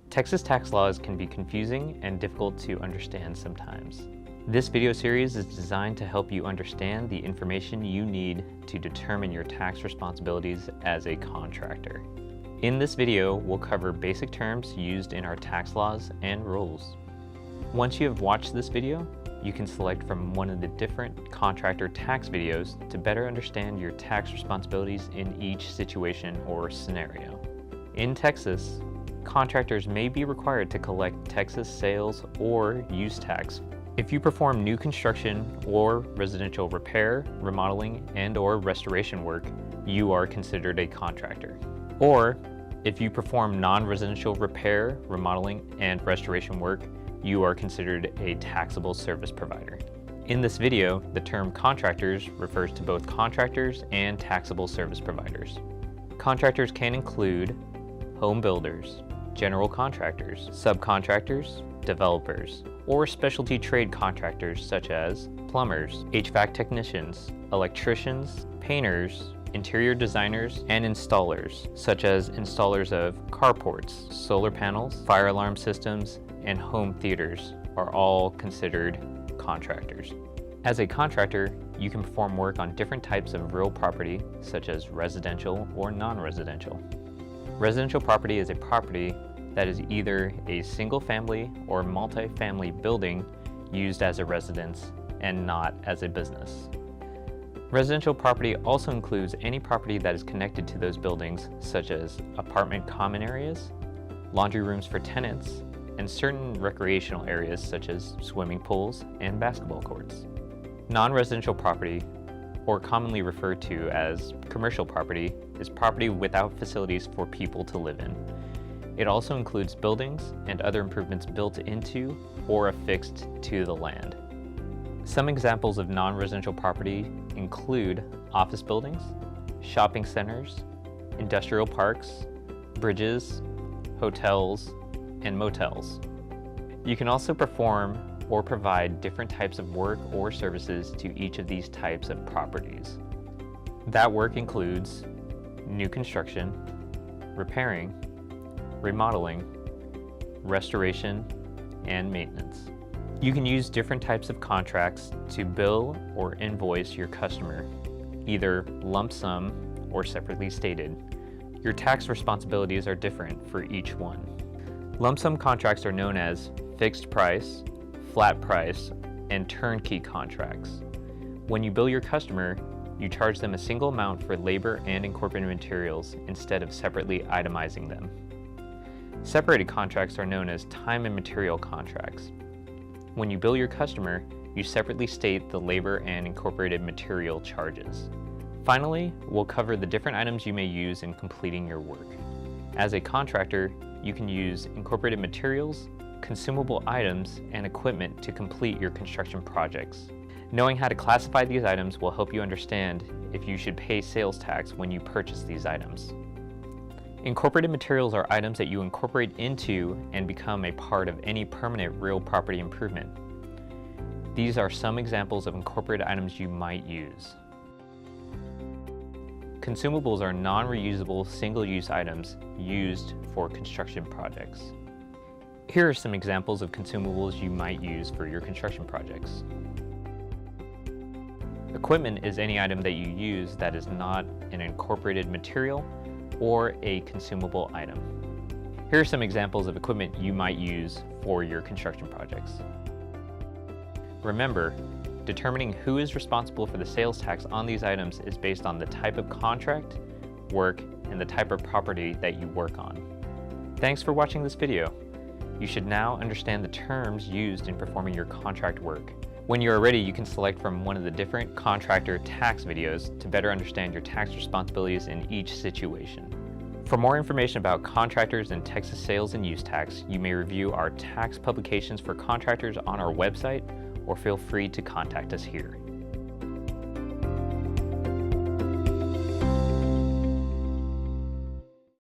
Texas tax laws can be confusing and difficult to understand sometimes. This video series is designed to help you understand the information you need to determine your tax responsibilities as a contractor. In this video, we'll cover basic terms used in our tax laws and rules. Once you have watched this video, you can select from one of the different contractor tax videos to better understand your tax responsibilities in each situation or scenario. In Texas, contractors may be required to collect Texas sales or use tax. If you perform new construction or residential repair, remodeling, and/or restoration work, you are considered a contractor. Or if you perform non-residential repair, remodeling, and restoration work, you are considered a taxable service provider. In this video, the term contractors refers to both contractors and taxable service providers. Contractors can include home builders, general contractors, subcontractors, developers, or specialty trade contractors such as plumbers, HVAC technicians, electricians, painters, interior designers, and installers, such as installers of carports, solar panels, fire alarm systems, and home theaters are all considered contractors. As a contractor, you can perform work on different types of real property, such as residential or non-residential. Residential property is a property that is either a single-family or multi-family building used as a residence and not as a business. Residential property also includes any property that is connected to those buildings, such as apartment common areas, laundry rooms for tenants, and certain recreational areas such as swimming pools and basketball courts. Non-residential property, or commonly referred to as commercial property, is property without facilities for people to live in. It also includes buildings and other improvements built into or affixed to the land. Some examples of non-residential property include office buildings, shopping centers, industrial parks, bridges, hotels, and motels. You can also perform or provide different types of work or services to each of these types of properties. That work includes new construction, repairing, remodeling, restoration, and maintenance. You can use different types of contracts to bill or invoice your customer, either lump sum or separately stated. Your tax responsibilities are different for each one. Lump sum contracts are known as fixed price, flat price, and turnkey contracts. When you bill your customer, you charge them a single amount for labor and incorporated materials instead of separately itemizing them. Separated contracts are known as time and material contracts. When you bill your customer, you separately state the labor and incorporated material charges. Finally, we'll cover the different items you may use in completing your work. As a contractor, you can use incorporated materials, consumable items, and equipment to complete your construction projects. Knowing how to classify these items will help you understand if you should pay sales tax when you purchase these items. Incorporated materials are items that you incorporate into and become a part of any permanent real property improvement. These are some examples of incorporated items you might use. Consumables are non-reusable, single-use items used for construction projects. Here are some examples of consumables you might use for your construction projects. Equipment is any item that you use that is not an incorporated material or a consumable item. Here are some examples of equipment you might use for your construction projects. Remember, determining who is responsible for the sales tax on these items is based on the type of contract, work, and the type of property that you work on. Thanks for watching this video. You should now understand the terms used in performing your contract work. When you are ready, you can select from one of the different contractor tax videos to better understand your tax responsibilities in each situation. For more information about contractors and Texas sales and use tax, you may review our tax publications for contractors on our website, or feel free to contact us here.